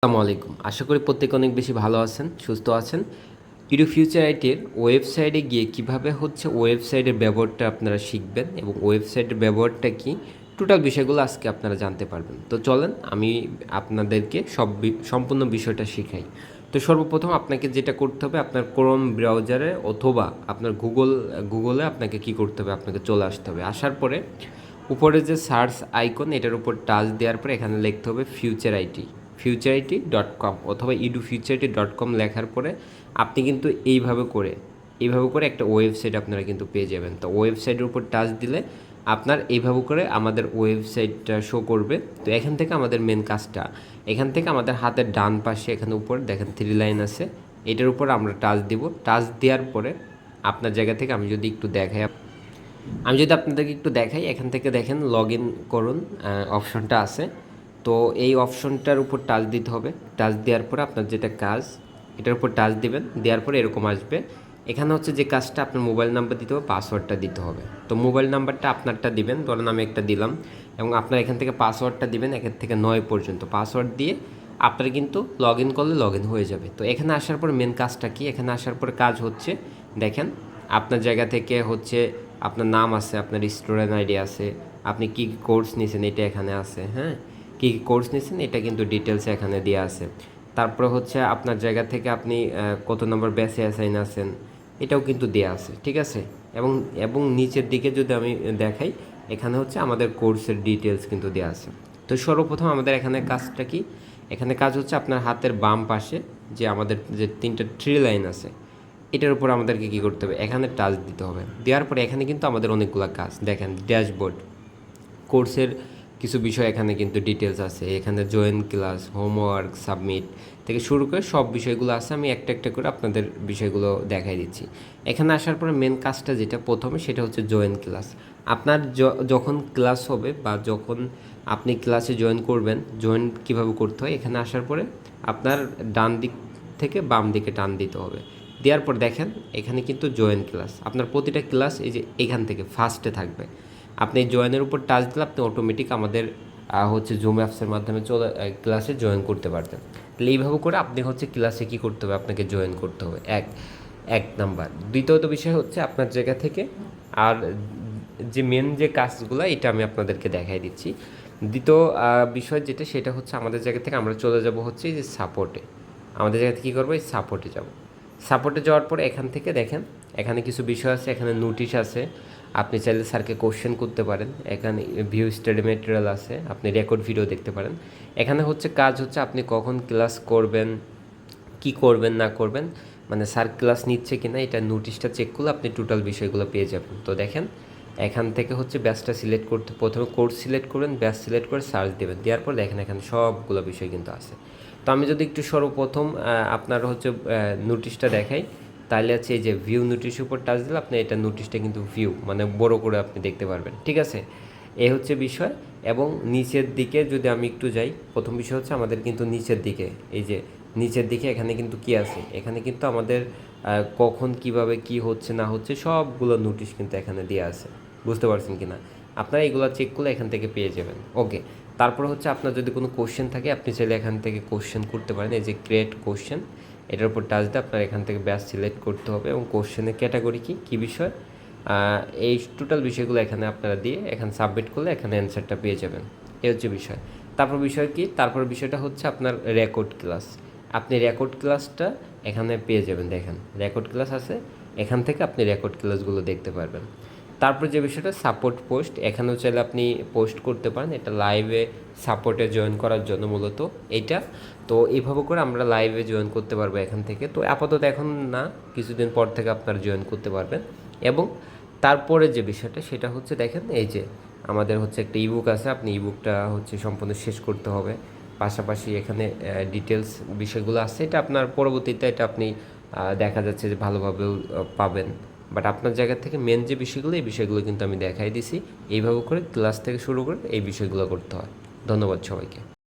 আসসালামু আলাইকুম। আশা করি প্রত্যেকে অনেক বেশি ভালো আছেন, সুস্থ আছেন। ফিউচার আইটির ওয়েবসাইটে গিয়ে কিভাবে ওয়েবসাইটের ব্যবহারটা আপনারা শিখবেন এবং ওয়েবসাইটের ব্যবহারটা কি, টোটাল বিষয়গুলো আজকে আপনারা জানতে পারবেন। তো চলেন আমি আপনাদেরকে সম্পূর্ণ বিষয়টা শিখাই। তো সর্বপ্রথম আপনাকে যেটা করতে হবে, আপনার ক্রোম ব্রাউজারে অথবা আপনার গুগলে আপনাকে কি করতে হবে, আপনাকে চলে আসতে হবে। আসার পরে উপরে যে সার্চ আইকন, এটার উপর টাচ দেওয়ার পরে এখানে লিখতে হবে futureIT.com অথবা edufutureIT.com লেখার পরে আপনি কিন্তু এইভাবে করে একটা ওয়েবসাইট আপনারা কিন্তু পেয়ে যাবেন। তো ওয়েবসাইটের উপর টাচ দিলে আপনার এইভাবে করে আমাদের ওয়েবসাইটটা শো করবে। তো এখান থেকে আমাদের মেন কাজটা, এখান থেকে আমাদের হাতের ডান পাশে এখানে উপর দেখেন 3 লাইন আছে, এটার উপর আমরা টাচ দিব। টাচ দেওয়ার পরে আপনার জায়গা থেকে আমি যদি আপনাদেরকে একটু দেখাই, এখান থেকে দেখেন লগ ইন করুন অপশনটা আছে। তো এই অপশনটার উপর টাচ দিতে হবে। টাচ দেওয়ার পরে আপনার যেটা কাজ, এটার উপর টাচ দিবেন। দেওয়ার পরে এরকম আসবে। এখানে হচ্ছে যে কাজটা, আপনার মোবাইল নাম্বার দিতে হবে, পাসওয়ার্ডটা দিতে হবে। তো মোবাইল নাম্বারটা আপনারটা দিবেন, ধরেন আমি একটা দিলাম, এবং আপনার এখান থেকে পাসওয়ার্ডটা দিবেন 1 থেকে 9 পর্যন্ত। পাসওয়ার্ড দিয়ে আপনার কিন্তু লগ ইন করলে লগ ইন হয়ে যাবে। তো এখানে আসার পর মেন কাজটা কি, এখানে আসার পরে কাজ হচ্ছে দেখেন, আপনার জায়গা থেকে আপনার নাম আছে, আপনার স্টুডেন্ট আইডি আছে, আপনি কী কোর্স নিয়েছেন এটা এখানে আছে, হ্যাঁ, কী কোর্স নিয়েছেন এটা কিন্তু ডিটেলস এখানে দেওয়া আছে। তারপরে আপনার জায়গা থেকে আপনি কত নম্বর ব্যাচে অ্যাসাইন আছেন এটাও কিন্তু দেওয়া আছে, ঠিক আছে। এবং এবং নিচের দিকে যদি আমি দেখাই, এখানে আমাদের কোর্সের ডিটেলস কিন্তু দেওয়া আছে। তো সর্বপ্রথম আমাদের এখানে কাজটা কি, এখানে কাজ হচ্ছে আপনার হাতের বাম পাশে যে আমাদের যে 3টা 3 লাইন আছে, এটার উপর আমাদেরকে কী করতে হবে, এখানে টাচ দিতে হবে। দেওয়ার পরে এখানে কিন্তু আমাদের অনেকগুলো কাজ দেখেন, ড্যাশবোর্ড, কোর্সের কিছু বিষয় এখানে কিন্তু ডিটেলস আছে। এখানে জয়েন ক্লাস, হোমওয়ার্ক, সাবমিট থেকে শুরু করে সব বিষয়গুলো আছে। আমি একটা একটা করে আপনাদের বিষয়গুলো দেখাই দিচ্ছি। এখানে আসার পরে মেন কাজটা যেটা প্রথমে, সেটা হচ্ছে জয়েন ক্লাস। আপনার যখন ক্লাস হবে বা যখন আপনি ক্লাসে জয়েন করবেন, জয়েন কীভাবে করতে হয়, এখানে আসার পরে আপনার ডান দিক থেকে বাম দিকে টান দিতে হবে। দেওয়ার পর দেখেন এখানে কিন্তু জয়েন ক্লাস, আপনার প্রতিটা ক্লাস এই যে এখান থেকে ফার্স্টে থাকবে। আপনি জয়েনের উপর টাচ দিলে আপনি অটোমেটিক আমাদের জুম অ্যাপসের মাধ্যমে ক্লাসে জয়েন করতে পারবেন। তাহলে এইভাবে করে আপনি ক্লাসে কী করতে হবে, আপনাকে জয়েন করতে হবে, এক নাম্বার। দ্বিতীয়ত বিষয় হচ্ছে আপনার জায়গা থেকে আর যে মেন যে কাজগুলো, এটা আমি আপনাদেরকে দেখাই দিচ্ছি। দ্বিতীয় বিষয় যেটা, সেটা হচ্ছে আমাদের জায়গা থেকে আমরা চলে যাব এই যে সাপোর্টে। আমাদের জায়গা থেকে কী করবো, এই সাপোর্টে যাব। সাপোর্টে যাওয়ার পরে এখান থেকে দেখেন এখানে কিছু বিষয় আছে, এখানে নোটিশ আছে, আপনি চাইলে স্যারকে কোশ্চেন করতে পারেন। এখানে ভিউ স্টাডি ম্যাটেরিয়াল আছে, আপনি রেকর্ড ভিডিও দেখতে পারেন। এখানে কাজ আপনি কখন ক্লাস করবেন, কি করবেন না করবেন, মানে স্যার ক্লাস নিচ্ছে কি না, এটা নোটিশটা চেক করলে আপনি টোটাল বিষয়গুলো পেয়ে যাবেন। তো দেখেন এখান থেকে ব্যাচটা সিলেক্ট করতে, প্রথমে কোর্স সিলেক্ট করবেন, ব্যাচ সিলেক্ট করে সার্চ দেবেন। দেওয়ার পর দেখেন এখানে সবগুলো বিষয় কিন্তু আছে। তো আমি যদি একটু সর্বপ্রথম আপনার নোটিশটা দেখাই, তাহলে এই যে ভিউ নোটিশের উপর টাচ দিলে আপনি এটা নোটিশটা কিন্তু ভিউ মানে বড় করে আপনি দেখতে পারবেন, ঠিক আছে। এ বিষয়। এবং নিচের দিকে যদি আমি একটু যাই, প্রথম বিষয় আমাদের কিন্তু নিচের দিকে, এই যে নিচের দিকে এখানে কিন্তু কি আছে, এখানে কিন্তু আমাদের কখন কিভাবে কি হচ্ছে না হচ্ছে সবগুলো নোটিশ কিন্তু এখানে দেওয়া আছে, বুঝতে পারছেন কি না। আপনারা এগুলো চেক করলে এখান থেকে পেয়ে যাবেন, ওকে। তারপর আপনার যদি কোনো কোশ্চেন থাকে, আপনি চাইলে এখান থেকে কোশ্চেন করতে পারেন। এই যে ক্রিয়েট কোশ্চেন, এটার উপর টাচ দিয়ে আপনার এখান থেকে ব্যাচ সিলেক্ট করতে হবে এবং কোশ্চেনের ক্যাটাগরি কী বিষয়, এই টোটাল বিষয়গুলো এখানে আপনারা দিয়ে এখানে সাবমিট করলে এখানে অ্যান্সারটা পেয়ে যাবেন। এই বিষয়। তারপর বিষয় কি, তারপর বিষয়টা আপনার রেকর্ড ক্লাস। আপনি রেকর্ড ক্লাসটা এখানে পেয়ে যাবেন, দেখেন রেকর্ড ক্লাস আছে, এখান থেকে আপনি রেকর্ড ক্লাসগুলো দেখতে পারবেন। তারপর যে বিষয়টা সাপোর্ট পোস্ট, এখানেও চাইলে আপনি পোস্ট করতে পারেন, এটা লাইভে সাপোর্টে জয়েন করার জন্য মূলত এইটা। তো এইভাবে করে আমরা লাইভে জয়েন করতে পারবো এখান থেকে। তো আপাতত এখন না, কিছুদিন পর থেকে আপনারা জয়েন করতে পারবেন। এবং তারপরে যে বিষয়টা, সেটা দেখেন এই যে আমাদের একটা ইবুক আছে, আপনি ইবুকটা সম্পূর্ণ শেষ করতে হবে। পাশাপাশি এখানে ডিটেলস বিষয়গুলো আছে, এটা আপনার পরবর্তীতে এটা আপনি দেখা যাচ্ছে যে ভালোভাবেও পাবেন। বাট আপনার জায়গা থেকে মেন যে বিষয়গুলো, এই বিষয়গুলো কিন্তু আমি দেখাই দিছি। এইভাবে করে ক্লাস থেকে শুরু করে এই বিষয়গুলো করতে হয়। ধন্যবাদ সবাইকে।